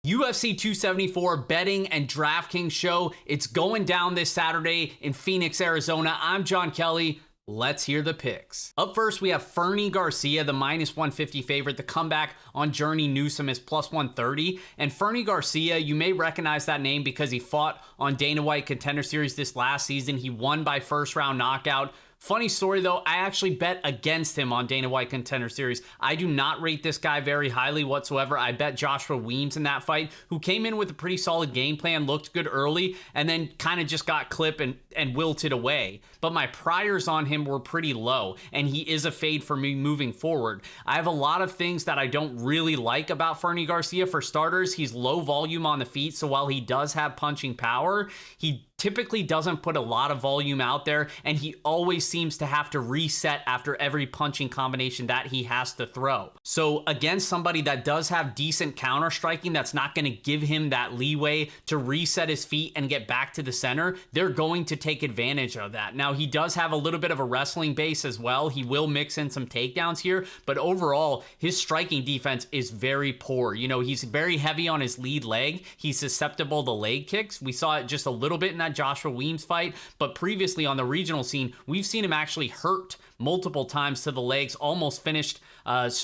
UFC 274 betting and Draftkings show. It's going down this Saturday in Phoenix, Arizona. I'm Jon Kelly. Let's hear the picks. Up first, we have Fernie Garcia, the -150 favorite. The comeback on Journey Newsom is +130. And Fernie Garcia, you may recognize that name because he fought on Dana White Contender Series this last season. He won by first round knockout. Funny story though, I actually bet against him on Dana White Contender Series. I do not rate this guy very highly whatsoever. I bet Joshua Weems in that fight, who came in with a pretty solid game plan, looked good early, and then kind of just got clipped and wilted away. But my priors on him were pretty low, and he is a fade for me moving forward. I have a lot of things that I don't really like about Fernie Garcia. For starters, he's low volume on the feet, so while he does have punching power, he typically doesn't put a lot of volume out there, and he always seems to have to reset after every punching combination that he has to throw. So against somebody that does have decent counter striking, that's not going to give him that leeway to reset his feet and get back to the center, they're going to take advantage of that. Now, he does have a little bit of a wrestling base as well. He will mix in some takedowns here, but overall, his striking defense is very poor. You know, he's very heavy on his lead leg. He's susceptible to leg kicks. We saw it just a little bit in that Joshua Weems fight, but previously on the regional scene, we've seen him actually hurt multiple times to the legs, almost finished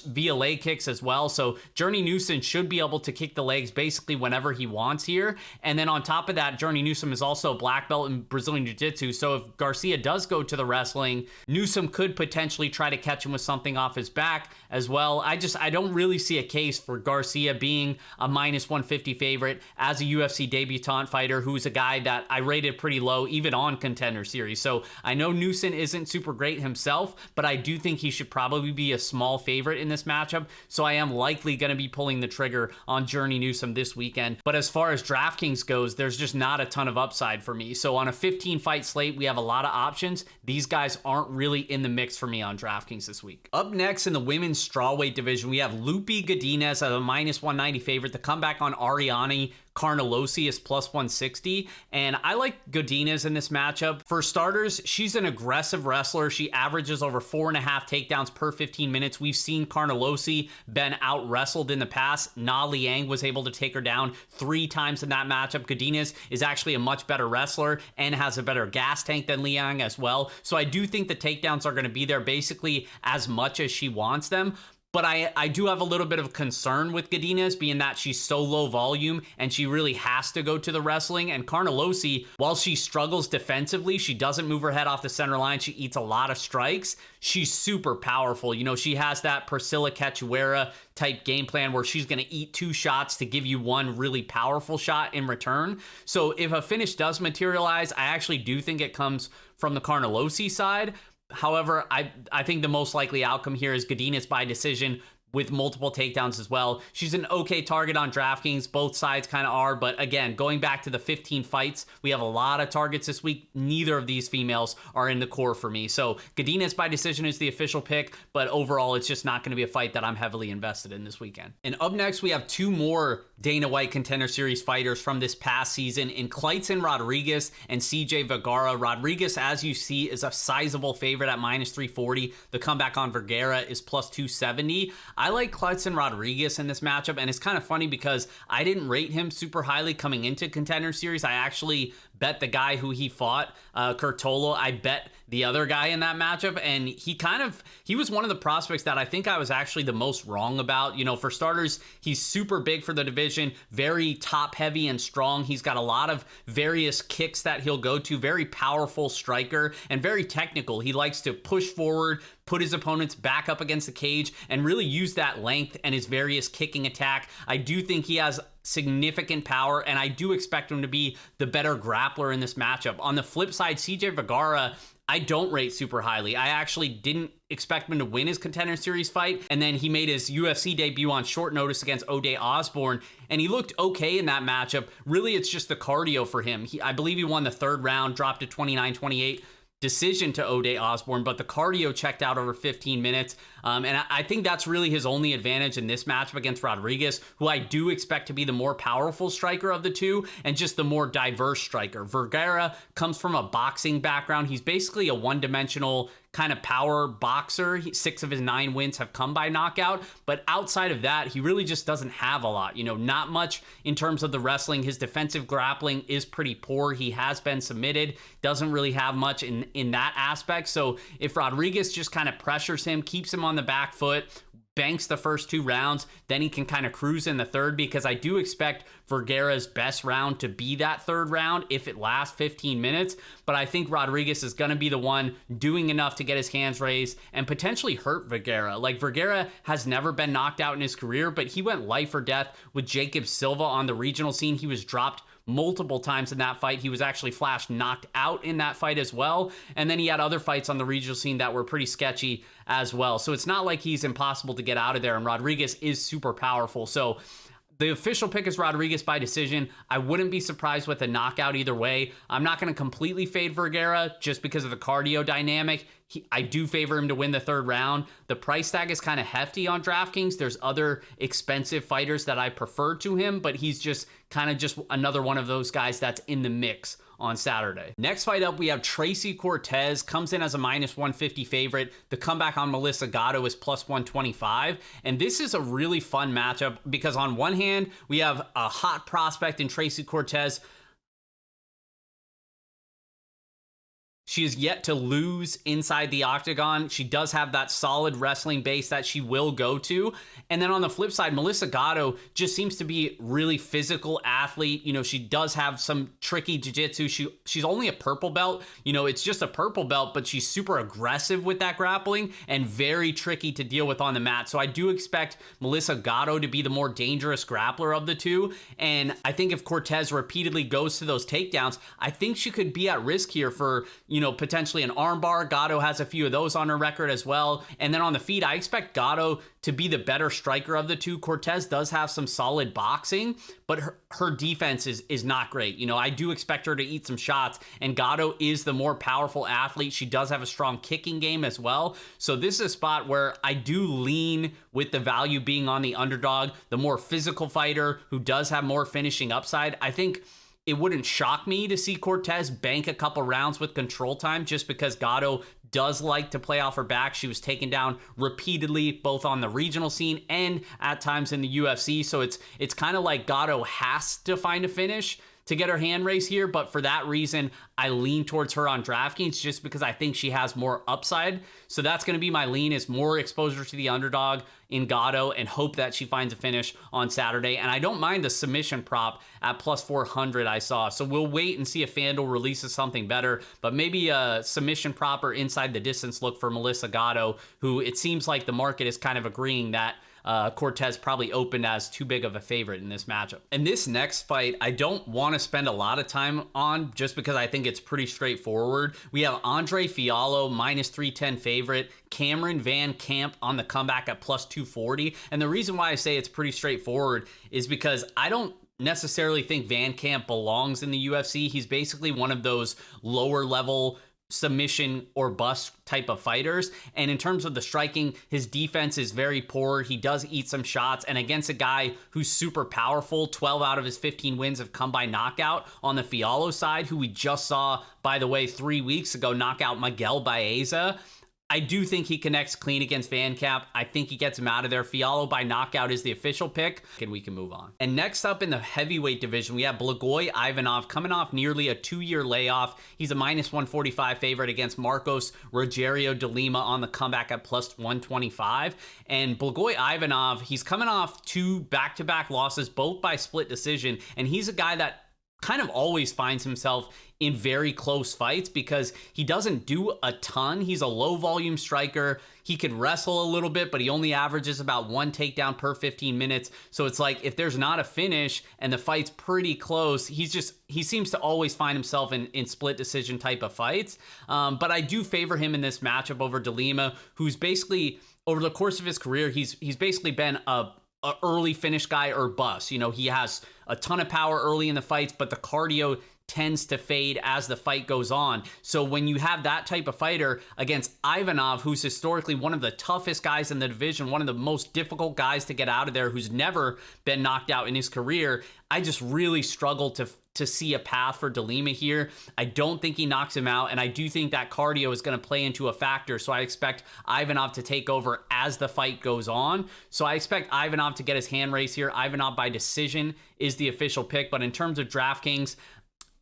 via leg kicks as well. So Journey Newsom should be able to kick the legs basically whenever he wants here. And then on top of that, Journey Newsom is also a black belt in Brazilian Jiu-Jitsu. So if Garcia does go to the wrestling, Newsom could potentially try to catch him with something off his back as well. I don't really see a case for Garcia being a -150 favorite as a UFC debutant fighter who's a guy that I rated pretty low even on Contender Series. So I know Newsom isn't super great himself, but I do think he should probably be a small favorite in this matchup. So I am likely going to be pulling the trigger on Journey Newsom this weekend. But as far as DraftKings goes, there's just not a ton of upside for me. So on a 15 fight slate, we have a lot of options. These guys aren't really in the mix for me on DraftKings this week. Up next in the women's strawweight division, we have Lupi Godinez as a -190 favorite. The comeback on Ariane Carnelossi is +160, and I like Godinez in this matchup. For starters, she's an aggressive wrestler. She averages over 4.5 takedowns per 15 minutes. We've seen Carnelossi been out-wrestled in the past. Na Liang was able to take her down 3 times in that matchup. Godinez is actually a much better wrestler and has a better gas tank than Liang as well. So I do think the takedowns are going to be there basically as much as she wants them. But I do have a little bit of concern with Godinez, being that she's so low volume and she really has to go to the wrestling. And Carnelossi, while she struggles defensively, she doesn't move her head off the center line. She eats a lot of strikes. She's super powerful. You know, she has that Priscilla Cachoeira type game plan where she's going to eat 2 shots to give you 1 really powerful shot in return. So if a finish does materialize, I actually do think it comes from the Carnelossi side. However, I think the most likely outcome here is Godinez by decision with multiple takedowns as well. She's an okay target on DraftKings. Both sides kind of are, but again, going back to the 15 fights, we have a lot of targets this week. Neither of these females are in the core for me. So Godinez by decision is the official pick, but overall, it's just not going to be a fight that I'm heavily invested in this weekend. And up next, we have 2 more Dana White Contender Series fighters from this past season in Kleitson Rodriguez and CJ Vergara. Rodriguez, as you see, is a sizable favorite at -340. The comeback on Vergara is +270. I like Kleitson Rodriguez in this matchup, and it's kind of funny because I didn't rate him super highly coming into Contender Series. I actually bet the guy who he fought, Curtolo. I bet the other guy in that matchup, and he was one of the prospects that I think I was actually the most wrong about. You know, for starters, he's super big for the division, very top heavy and strong. He's got a lot of various kicks that he'll go to, very powerful striker and very technical. He likes to push forward, put his opponents back up against the cage, and really use that length and his various kicking attack. I do think he has significant power, and I do expect him to be the better grappler in this matchup. On the flip side, CJ Vergara, I don't rate super highly. I actually didn't expect him to win his Contender Series fight, and then he made his UFC debut on short notice against O'Day Osborne, and he looked okay in that matchup. Really, it's just the cardio for him. I believe he won the 3rd round, dropped to 29-28. decision to O'Day Osborne, but the cardio checked out over 15 minutes. And I think that's really his only advantage in this matchup against Rodriguez, who I do expect to be the more powerful striker of the two and just the more diverse striker. Vergara comes from a boxing background. He's basically a one-dimensional kind of power boxer. 6 of his 9 wins have come by knockout, but outside of that, he really just doesn't have a lot. Not much in terms of the wrestling. His defensive grappling is pretty poor. He has been submitted, doesn't really have much in that aspect. So if Rodriguez just kind of pressures him, keeps him on the back foot, banks the first 2 rounds, then he can kind of cruise in the third, because I do expect Vergara's best round to be that third round if it lasts 15 minutes. But I think Rodriguez is going to be the one doing enough to get his hands raised and potentially hurt Vergara. Like, Vergara has never been knocked out in his career, but he went life or death with Jacob Silva on the regional scene. He was dropped multiple times in that fight. He was actually flash knocked out in that fight as well. And then he had other fights on the regional scene that were pretty sketchy as well. So it's not like he's impossible to get out of there. And Rodriguez is super powerful. So the official pick is Rodriguez by decision. I wouldn't be surprised with a knockout either way. I'm not going to completely fade Vergara just because of the cardio dynamic. I do favor him to win the third round. The price tag is kind of hefty on DraftKings. There's other expensive fighters that I prefer to him, but he's just kind of just another one of those guys that's in the mix on Saturday. Next fight up, we have Tracy Cortez, comes in as a -150 favorite. The comeback on Melissa Gatto is +125. And this is a really fun matchup because on one hand, we have a hot prospect in Tracy Cortez. She is yet to lose inside the octagon. She does have that solid wrestling base that she will go to. And then on the flip side, Melissa Gatto just seems to be really physical athlete. She does have some tricky jiu-jitsu. She's only a purple belt. It's just a purple belt, but she's super aggressive with that grappling and very tricky to deal with on the mat. So I do expect Melissa Gatto to be the more dangerous grappler of the two. And I think if Cortez repeatedly goes to those takedowns, I think she could be at risk here for, potentially an armbar. Gatto has a few of those on her record as well. And then on the feet, I expect Gatto to be the better striker of the two. Cortez does have some solid boxing, but her defense is not great. I do expect her to eat some shots, and Gatto is the more powerful athlete. She does have a strong kicking game as well. So this is a spot where I do lean with the value being on the underdog, the more physical fighter who does have more finishing upside. I think it wouldn't shock me to see Cortez bank a couple rounds with control time just because Gatto does like to play off her back. She was taken down repeatedly, both on the regional scene and at times in the UFC. So it's kind of like Gatto has to find a finish to get her hand raised here, but for that reason, I lean towards her on DraftKings just because I think she has more upside. So that's going to be my lean, is more exposure to the underdog in Gatto and hope that she finds a finish on Saturday. And I don't mind the submission prop at +400 I saw. So we'll wait and see if FanDuel releases something better, but maybe a submission prop or inside the distance look for Melissa Gatto, who it seems like the market is kind of agreeing that Cortez probably opened as too big of a favorite in this matchup. And this next fight, I don't want to spend a lot of time on just because I think it's pretty straightforward. We have Andre Fiallo, -310 favorite, Cameron Van Camp on the comeback at +240. And the reason why I say it's pretty straightforward is because I don't necessarily think Van Camp belongs in the UFC. He's basically one of those lower level submission or bust type of fighters. And in terms of the striking, his defense is very poor. He does eat some shots. And against a guy who's super powerful, 12 out of his 15 wins have come by knockout on the Fiallo side, who we just saw, by the way, 3 weeks ago, knock out Miguel Baeza. I do think he connects clean against Van Camp. I think he gets him out of there. Fiallo by knockout is the official pick, and we can move on. And next up in the heavyweight division, we have Blagoy Ivanov coming off nearly a 2-year layoff. He's a -145 favorite against Marcos Rogerio de Lima on the comeback at +125. And Blagoy Ivanov, he's coming off 2 back-to-back losses, both by split decision, and he's a guy that kind of always finds himself in very close fights because he doesn't do a ton. He's a low volume striker. He can wrestle a little bit, but he only averages about 1 takedown per 15 minutes. So it's like if there's not a finish and the fight's pretty close, he seems to always find himself in split decision type of fights. But I do favor him in this matchup over de Lima, who's basically over the course of his career, he's basically been a early finish guy or bust. He has a ton of power early in the fights, but the cardio tends to fade as the fight goes on. So when you have that type of fighter against Ivanov, who's historically one of the toughest guys in the division, one of the most difficult guys to get out of there, who's never been knocked out in his career, I just really struggle to see a path for De Lima here. I don't think he knocks him out, and I do think that cardio is going to play into a factor, so I expect Ivanov to take over as the fight goes on. So I expect Ivanov to get his hand raised here. Ivanov by decision is the official pick, but in terms of DraftKings,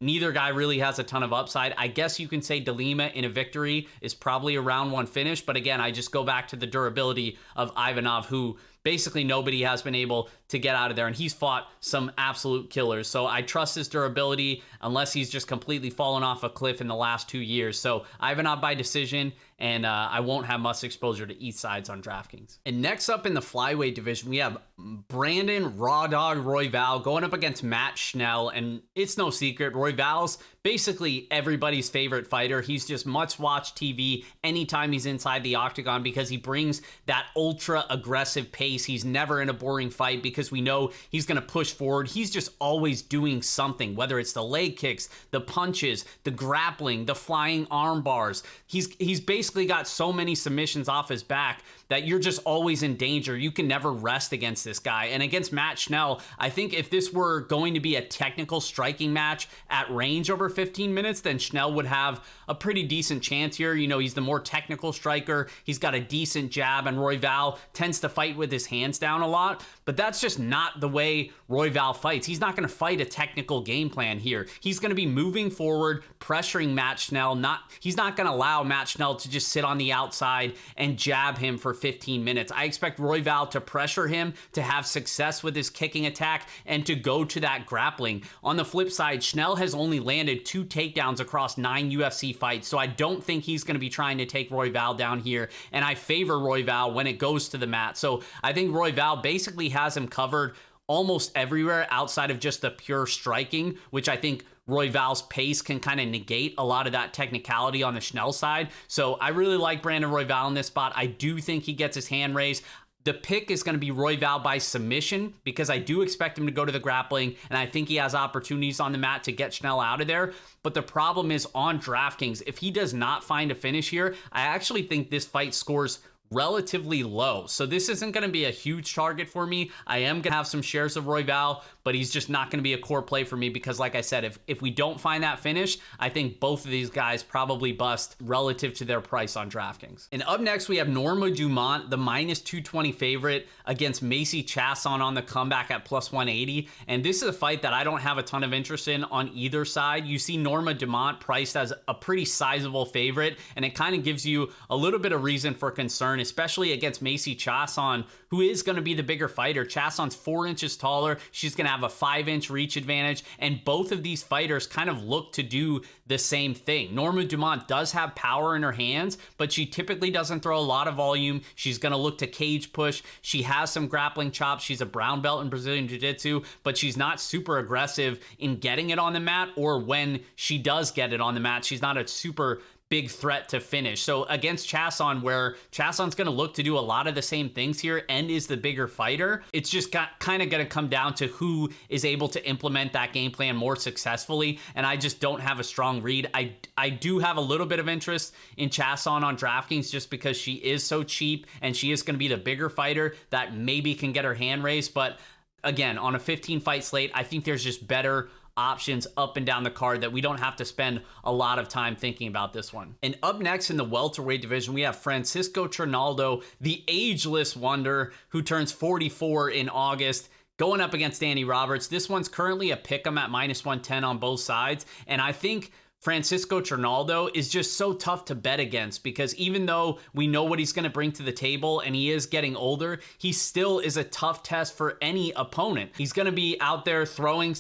neither guy really has a ton of upside. I guess you can say De Lima in a victory is probably a round one finish, but again, I just go back to the durability of Ivanov, who basically nobody has been able to get out of there, and he's fought some absolute killers. So I trust his durability unless he's just completely fallen off a cliff in the last 2 years. So Ivanov by decision, and I won't have much exposure to each sides on DraftKings. And next up in the flyweight division, we have Brandon Raw Dog Royval going up against Matt Schnell, and it's no secret, Royval's basically everybody's favorite fighter. He's just must-watch TV anytime he's inside the octagon because he brings that ultra-aggressive pace. He's never in a boring fight because we know he's going to push forward. He's just always doing something, whether it's the leg kicks, the punches, the grappling, the flying arm bars. He's basically got so many submissions off his back that you're just always in danger. You can never rest against this guy. And against Matt Schnell, I think if this were going to be a technical striking match at range over 15 minutes, then Schnell would have a pretty decent chance here. You know, he's the more technical striker. He's got a decent jab, and Royval tends to fight with his hands down a lot. But that's just not the way Royval fights. He's not going to fight a technical game plan here. He's going to be moving forward, pressuring Matt Schnell. He's not going to allow Matt Schnell to just sit on the outside and jab him for 15 minutes. I expect Royval to pressure him, to have success with his kicking attack, and to go to that grappling. On the flip side, Schnell has only landed 2 takedowns across 9 UFC fights, so I don't think he's going to be trying to take Royval down here, and I favor Royval when it goes to the mat. So I think Royval basically has him covered almost everywhere outside of just the pure striking, which I think Royval's pace can kind of negate a lot of that technicality on the Schnell side. So I really like Brandon Royval in this spot. I do think he gets his hand raised. The pick is going to be Royval by submission because I do expect him to go to the grappling, and I think he has opportunities on the mat to get Schnell out of there. But the problem is on DraftKings, if he does not find a finish here, I actually think this fight scores relatively low. So this isn't going to be a huge target for me. I am going to have some shares of Royval, but he's just not going to be a core play for me because, like I said, if we don't find that finish, I think both of these guys probably bust relative to their price on DraftKings. And up next, we have Norma Dumont, the -220 favorite against Macy Chiasson on the comeback at +180. And this is a fight that I don't have a ton of interest in on either side. You see Norma Dumont priced as a pretty sizable favorite, and it kind of gives you a little bit of reason for concern, especially against Macy Chiasson, who is going to be the bigger fighter. Chiasson's 4 inches taller. She's going to have a 5-inch reach advantage, and both of these fighters kind of look to do the same thing. Norma Dumont does have power in her hands, but she typically doesn't throw a lot of volume. She's going to look to cage push. She has some grappling chops. She's a brown belt in Brazilian Jiu-Jitsu, but she's not super aggressive in getting it on the mat, or when she does get it on the mat, she's not a super big threat to finish. So against Chiasson, where Chiasson's going to look to do a lot of the same things here and is the bigger fighter, it's just kind of going to come down to who is able to implement that game plan more successfully, and I just don't have a strong read. I do have a little bit of interest in Chiasson on DraftKings just because she is so cheap and she is going to be the bigger fighter that maybe can get her hand raised, but again, on a 15-fight slate, I think there's just better options up and down the card that we don't have to spend a lot of time thinking about this one. And up next in the welterweight division, we have Francisco Trinaldo, the ageless wonder who turns 44 in August, going up against Danny Roberts. This one's currently a pick'em at -110 on both sides, and I think Francisco Trinaldo is just so tough to bet against because even though we know what he's going to bring to the table and he is getting older, he still is a tough test for any opponent. He's going to be out there throwing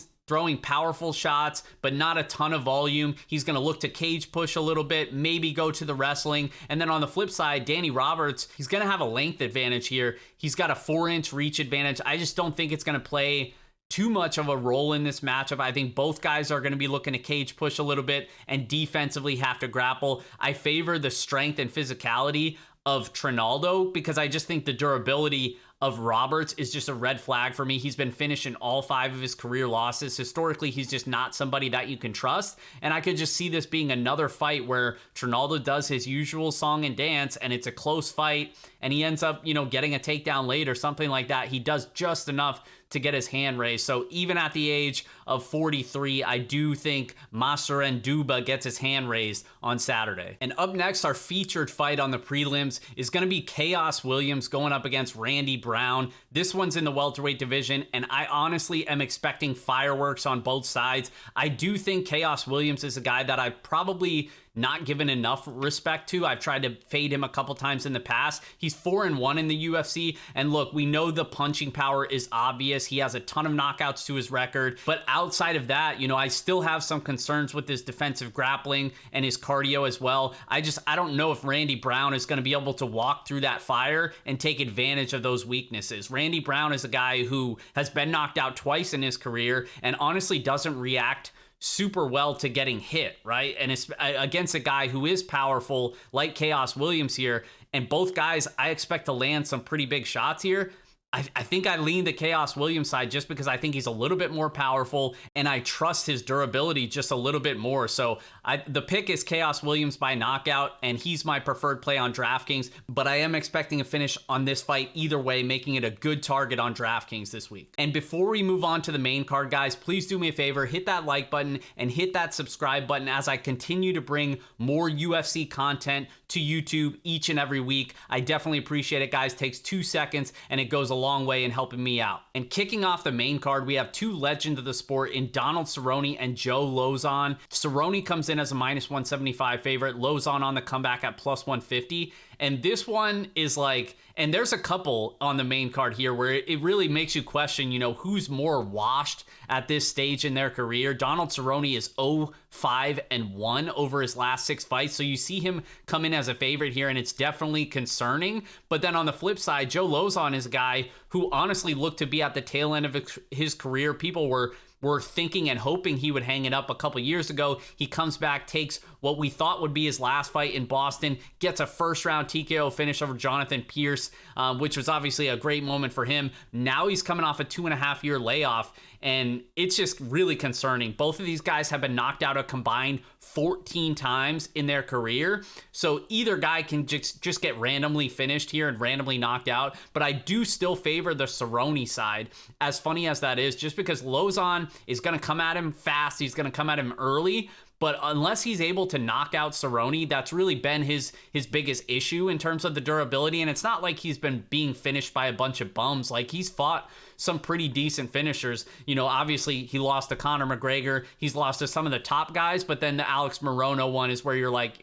powerful shots, but not a ton of volume. He's going to look to cage push a little bit, maybe go to the wrestling. And then on the flip side, Danny Roberts, he's going to have a length advantage here. He's got a 4-inch reach advantage. I just don't think it's going to play too much of a role in this matchup. I think both guys are going to be looking to cage push a little bit and defensively have to grapple. I favor the strength and physicality of Trinaldo because I just think the durability of Roberts is just a red flag for me. He's been finished in all 5 of his career losses. Historically, he's just not somebody that you can trust. And I could just see this being another fight where Trinaldo does his usual song and dance, and it's a close fight, and he ends up, getting a takedown late or something like that. He does just enough to get his hand raised. So even at the age of 43, I do think Masaren Duba gets his hand raised on Saturday. And up next, our featured fight on the prelims is going to be Chaos Williams going up against Randy Brown. This one's in the welterweight division, and I honestly am expecting fireworks on both sides. I do think Chaos Williams is a guy that I've probably not given enough respect to. I've tried to fade him a couple times in the past. He's 4-1 in the UFC. And look, we know the punching power is obvious. He has a ton of knockouts to his record. But outside of that, I still have some concerns with his defensive grappling and his cardio as well. I don't know if Randy Brown is going to be able to walk through that fire and take advantage of those weaknesses. Randy Brown is a guy who has been knocked out twice in his career and honestly doesn't react super well to getting hit, right? And it's against a guy who is powerful like Chaos Williams here. And both guys, I expect to land some pretty big shots here. I think I lean the Chaos Williams side just because I think he's a little bit more powerful and I trust his durability just a little bit more. So the pick is Chaos Williams by knockout, and he's my preferred play on DraftKings, but I am expecting a finish on this fight either way, making it a good target on DraftKings this week. And before we move on to the main card, guys, please do me a favor, hit that like button and hit that subscribe button as I continue to bring more UFC content to YouTube each and every week. I definitely appreciate it, guys. It takes 2 seconds and it goes a long way in helping me out. And kicking off the main card, we have 2 legends of the sport in Donald Cerrone and Joe Lauzon. Cerrone comes in as a -175 favorite, Lauzon on the comeback at +150. And this one is like, and there's a couple on the main card here where it really makes you question, who's more washed at this stage in their career. Donald Cerrone is 0-5-1 over his last 6 fights. So you see him come in as a favorite here, and it's definitely concerning. But then on the flip side, Joe Lauzon is a guy who honestly looked to be at the tail end of his career. People were thinking and hoping he would hang it up a couple years ago. He comes back, takes what we thought would be his last fight in Boston, gets a first-round TKO finish over Jonathan Pierce, which was obviously a great moment for him. Now he's coming off a 2.5-year layoff, and it's just really concerning. Both of these guys have been knocked out a combined 14 times in their career. So either guy can just get randomly finished here and randomly knocked out. But I do still favor the Cerrone side, as funny as that is, just because Lauzon is going to come at him fast. He's going to come at him early. But unless he's able to knock out Cerrone, that's really been his biggest issue in terms of the durability. And it's not like he's been being finished by a bunch of bums. Like, he's fought some pretty decent finishers. Obviously he lost to Conor McGregor. He's lost to some of the top guys, but then the Alex Morono one is where you're like,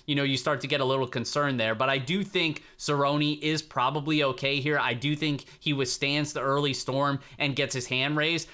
you start to get a little concerned there. But I do think Cerrone is probably okay here. I do think he withstands the early storm and gets his hand raised.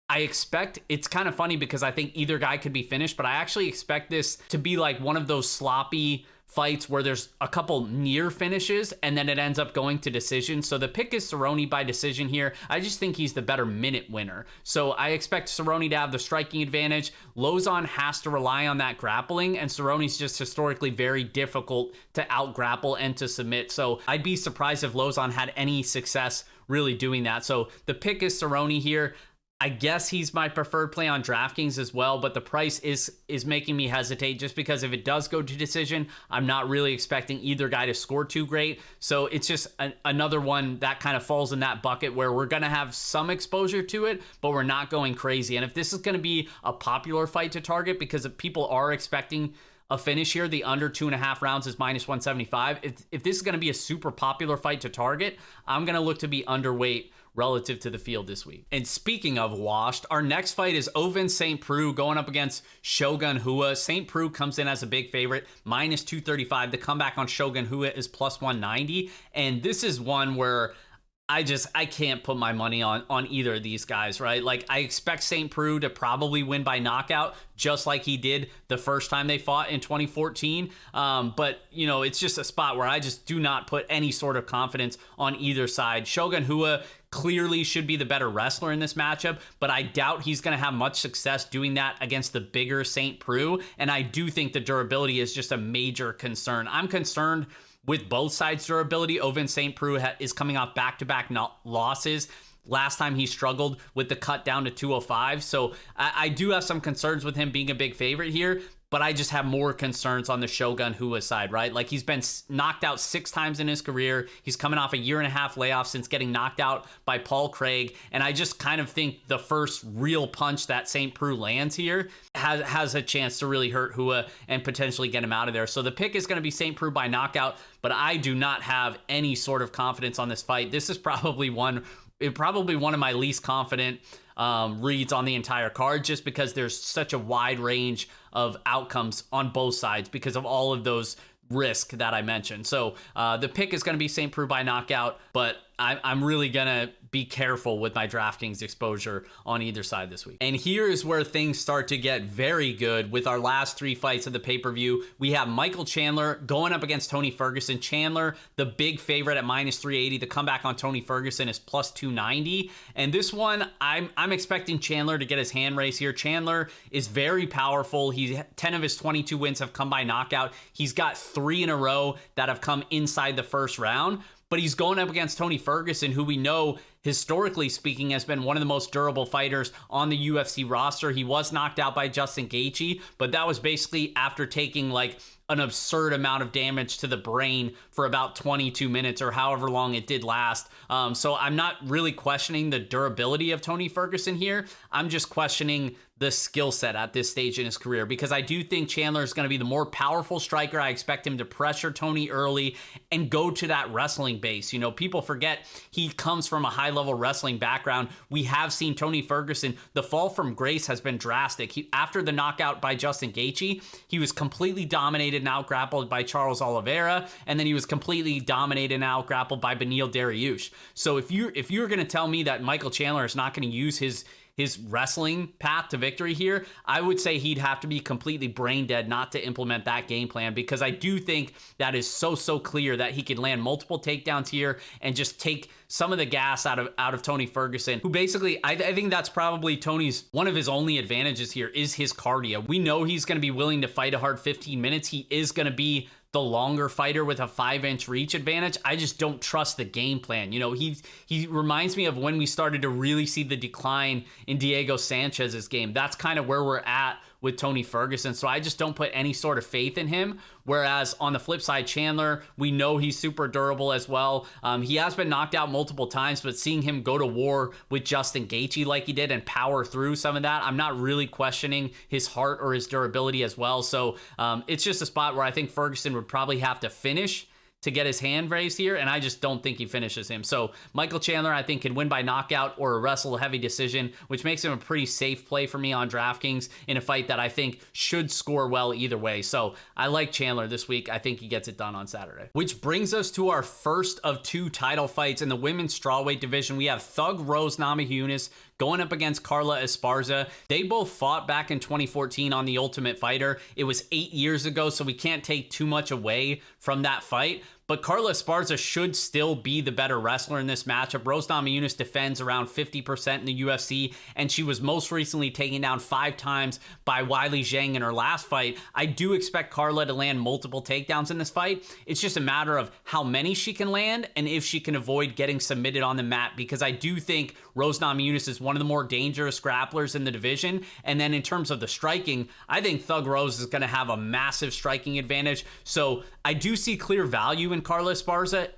I expect, it's kind of funny because I think either guy could be finished, but I actually expect this to be like one of those sloppy fights where there's a couple near finishes and then it ends up going to decision. So the pick is Cerrone by decision here. I just think he's the better minute winner. So I expect Cerrone to have the striking advantage. Lauzon has to rely on that grappling, and Cerrone's just historically very difficult to out grapple and to submit. So I'd be surprised if Lauzon had any success really doing that. So the pick is Cerrone here. I guess he's my preferred play on DraftKings as well, but the price is making me hesitate just because if it does go to decision, I'm not really expecting either guy to score too great. So it's just another one that kind of falls in that bucket where we're going to have some exposure to it, but we're not going crazy. And if this is going to be a popular fight to target because if people are expecting a finish here, the under 2.5 rounds is -175. If this is going to be a super popular fight to target, I'm going to look to be underweight relative to the field this week. And speaking of washed, our next fight is Ovince St. Preux going up against Shogun Rua. St. Preux comes in as a big favorite, -235. The comeback on Shogun Rua is +190. And this is one where I can't put my money on either of these guys, right? Like, I expect St. Preux to probably win by knockout, just like he did the first time they fought in 2014. But, it's just a spot where I just do not put any sort of confidence on either side. Shogun Rua clearly should be the better wrestler in this matchup, but I doubt he's going to have much success doing that against the bigger St. Preux. And I do think the durability is just a major concern. I'm concerned with both sides' durability. Ovince St. Preux is coming off back-to-back losses. Last time he struggled with the cut down to 205. So I do have some concerns with him being a big favorite here, but I just have more concerns on the Shogun Hua side, right? Like, he's been knocked out 6 times in his career. He's coming off a 1.5-year layoff since getting knocked out by Paul Craig. And I just kind of think the first real punch that St. Preux lands here has a chance to really hurt Hua and potentially get him out of there. So the pick is going to be St. Preux by knockout, but I do not have any sort of confidence on this fight. This is probably one of my least confident reads on the entire card, just because there's such a wide range of outcomes on both sides because of all of those risk that I mentioned. So the pick is going to be St. Preux by knockout, but I'm really going to be careful with my DraftKings exposure on either side this week. And here is where things start to get very good with our last 3 fights of the pay-per-view. We have Michael Chandler going up against Tony Ferguson. Chandler, the big favorite at -380. The comeback on Tony Ferguson is +290. And this one, I'm expecting Chandler to get his hand raised here. Chandler is very powerful. 10 of his 22 wins have come by knockout. He's got 3 in a row that have come inside the first round. But he's going up against Tony Ferguson, who we know, historically speaking, has been one of the most durable fighters on the UFC roster. He was knocked out by Justin Gaethje, but that was basically after taking like an absurd amount of damage to the brain for about 22 minutes or however long it did last. So I'm not really questioning the durability of Tony Ferguson here. I'm just questioning the skill set at this stage in his career, because I do think Chandler is going to be the more powerful striker. I expect him to pressure Tony early and go to that wrestling base. You know, people forget he comes from a high-level wrestling background. We have seen Tony Ferguson, the fall from grace has been drastic. After the knockout by Justin Gaethje, he was completely dominated and out-grappled by Charles Oliveira, and then he was completely dominated and out-grappled by Beneil Dariush. So if you're going to tell me that Michael Chandler is not going to use his wrestling path to victory here, I would say he'd have to be completely brain dead not to implement that game plan, because I do think that is so clear that he can land multiple takedowns here and just take some of the gas out of Tony Ferguson, who basically, I think that's probably Tony's, one of his only advantages here is his cardio. We know he's going to be willing to fight a hard 15 minutes. He is going to be the longer fighter with a 5-inch reach advantage. I just don't trust the game plan. You know, he reminds me of when we started to really see the decline in Diego Sanchez's game. That's kind of where we're at with Tony Ferguson. So I just don't put any sort of faith in him. Whereas on the flip side, Chandler, we know he's super durable as well. He has been knocked out multiple times, but seeing him go to war with Justin Gaethje like he did and power through some of that, I'm not really questioning his heart or his durability as well. So it's just a spot where I think Ferguson would probably have to finish to get his hand raised here, and I just don't think he finishes him. So Michael Chandler, I think, can win by knockout or a wrestle-heavy decision, which makes him a pretty safe play for me on DraftKings in a fight that I think should score well either way. So I like Chandler this week. I think he gets it done on Saturday. Which brings us to our first of 2 title fights in the women's strawweight division. We have Thug Rose Namajunas going up against Carla Esparza. They both fought back in 2014 on The Ultimate Fighter. It was 8 years ago, so we can't take too much away from that fight. But Carla Esparza should still be the better wrestler in this matchup. Rose Namajunas defends around 50% in the UFC, and she was most recently taken down 5 times by Weili Zhang in her last fight. I do expect Carla to land multiple takedowns in this fight. It's just a matter of how many she can land and if she can avoid getting submitted on the mat, because I do think Rose Namajunas is one of the more dangerous grapplers in the division. And then in terms of the striking, I think Thug Rose is going to have a massive striking advantage. So I do see clear value in Carla Esparza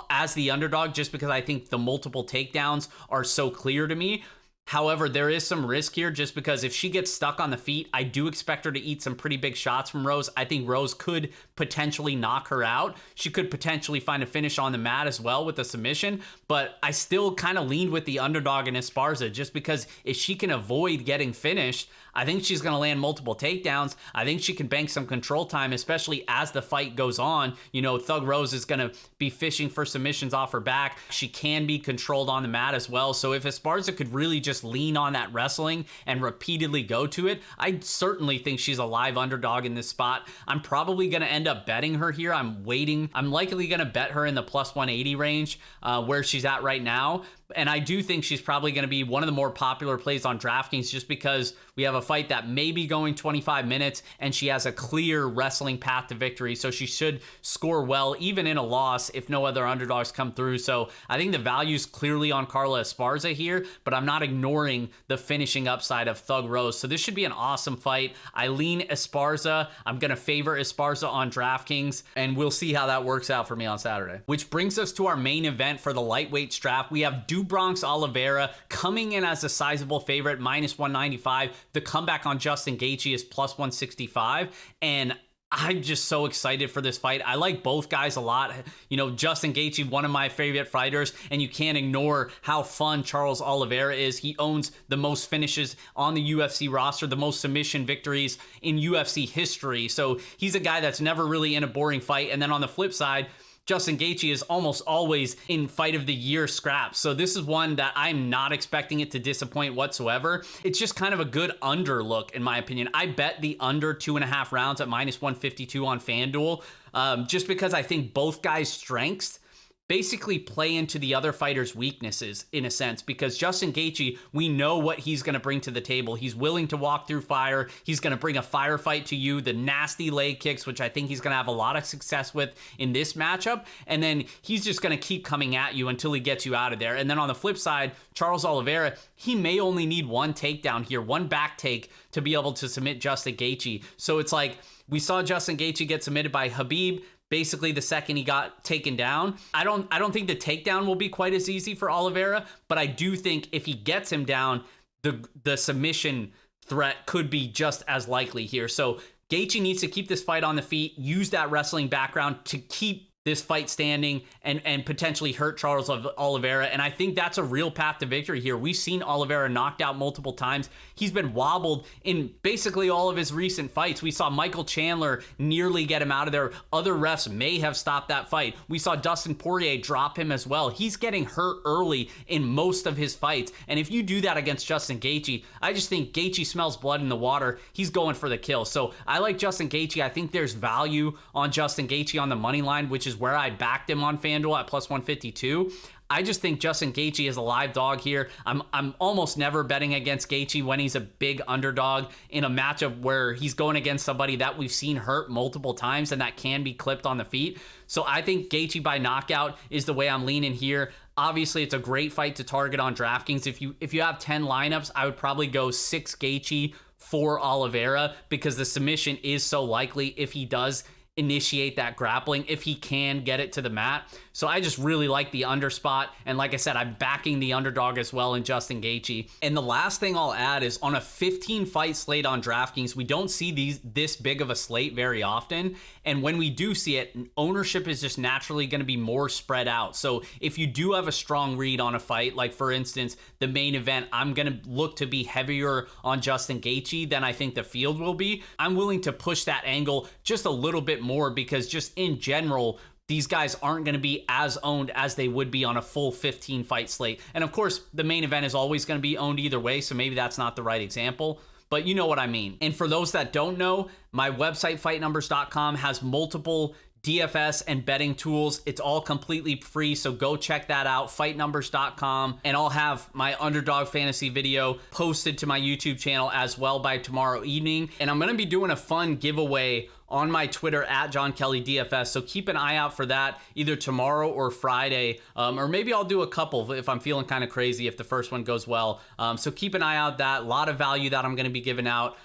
as the underdog, just because I think the multiple takedowns are so clear to me. However, there is some risk here, just because if she gets stuck on the feet, I do expect her to eat some pretty big shots from Rose. I think Rose could potentially knock her out. She could potentially find a finish on the mat as well with a submission, but I still kind of leaned with the underdog in Esparza, just because if she can avoid getting finished, I think she's going to land multiple takedowns. I think she can bank some control time, especially as the fight goes on. You know, Thug Rose is going to be fishing for submissions off her back. She can be controlled on the mat as well. So if Esparza could really just lean on that wrestling and repeatedly go to it, I certainly think she's a live underdog in this spot. I'm probably going to end up betting her here. I'm likely going to bet her in the +180 range where she's at right now. And I do think she's probably going to be one of the more popular plays on DraftKings just because we have a fight that may be going 25 minutes and she has a clear wrestling path to victory. So she should score well, even in a loss, if no other underdogs come through. So I think the value's clearly on Carla Esparza here, but I'm not ignoring the finishing upside of Thug Rose. So this should be an awesome fight. I lean Esparza. I'm going to favor Esparza on DraftKings, and we'll see how that works out for me on Saturday. Which brings us to our main event for the lightweight strap. We have Bronx Oliveira coming in as a sizable favorite, minus 195. The comeback on Justin Gaethje is plus 165, and I'm just so excited for this fight. I like both guys a lot. You know, Justin Gaethje, one of my favorite fighters, and you can't ignore how fun Charles Oliveira is. He owns the most finishes on the UFC roster, the most submission victories in UFC history. So he's a guy that's never really in a boring fight. And then on the flip side, Justin Gaethje is almost always in fight of the year scraps. So this is one that I'm not expecting it to disappoint whatsoever. It's just kind of a good under look, in my opinion. I bet the under 2.5 rounds at minus 152 on FanDuel, just because I think both guys' strengths basically play into the other fighter's weaknesses in a sense, because Justin Gaethje, we know what he's going to bring to the table. He's willing to walk through fire. He's going to bring a firefight to you, the nasty leg kicks, which I think he's going to have a lot of success with in this matchup. And then he's just going to keep coming at you until he gets you out of there. And then on the flip side, Charles Oliveira, he may only need one takedown here, one back take to be able to submit Justin Gaethje. So it's like we saw Justin Gaethje get submitted by Khabib basically the second he got taken down. I don't think the takedown will be quite as easy for Oliveira, but I do think if he gets him down, the submission threat could be just as likely here. So Gaethje needs to keep this fight on the feet, use that wrestling background to keep this fight standing and potentially hurt Charles Oliveira. And I think that's a real path to victory here. We've seen Oliveira knocked out multiple times. He's been wobbled in basically all of his recent fights. We saw Michael Chandler nearly get him out of there. Other refs may have stopped that fight. We saw Dustin Poirier drop him as well. He's getting hurt early in most of his fights. And if you do that against Justin Gaethje, I just think Gaethje smells blood in the water. He's going for the kill. So I like Justin Gaethje. I think there's value on Justin Gaethje on the money line, which is where I backed him on FanDuel at plus 152. I just think Justin Gaethje is a live dog here. I'm almost never betting against Gaethje when he's a big underdog in a matchup where he's going against somebody that we've seen hurt multiple times and that can be clipped on the feet. So I think Gaethje by knockout is the way I'm leaning here. Obviously, it's a great fight to target on DraftKings. If you have 10 lineups, I would probably go 6 Gaethje, 4 Oliveira, because the submission is so likely if he does initiate that grappling, if he can get it to the mat. So I just really like the under spot. And like I said, I'm backing the underdog as well in Justin Gaethje. And the last thing I'll add is on a 15 fight slate on DraftKings, we don't see this big of a slate very often. And when we do see it, ownership is just naturally going to be more spread out. So if you do have a strong read on a fight, like for instance, the main event, I'm going to look to be heavier on Justin Gaethje than I think the field will be. I'm willing to push that angle just a little bit more because just in general, these guys aren't going to be as owned as they would be on a full 15 fight slate. And of course, the main event is always going to be owned either way, so maybe that's not the right example, but you know what I mean. And for those that don't know, my website, fightnumbers.com, has multiple DFS and betting tools. It's all completely free, so go check that out, fightnumbers.com. And I'll have my underdog fantasy video posted to my YouTube channel as well by tomorrow evening. And I'm going to be doing a fun giveaway on my Twitter at Jon Kelly DFS. So keep an eye out for that either tomorrow or Friday, or maybe I'll do a couple if I'm feeling kind of crazy if the first one goes well. So keep an eye out that. A lot of value that I'm going to be giving out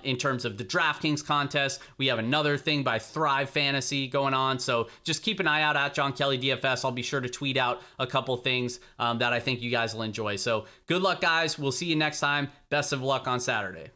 in terms of the DraftKings contest. We have another thing by Thrive Fantasy going on. So just keep an eye out at Jon Kelly DFS. I'll be sure to tweet out a couple things that I think you guys will enjoy. So good luck, guys. We'll see you next time. Best of luck on Saturday.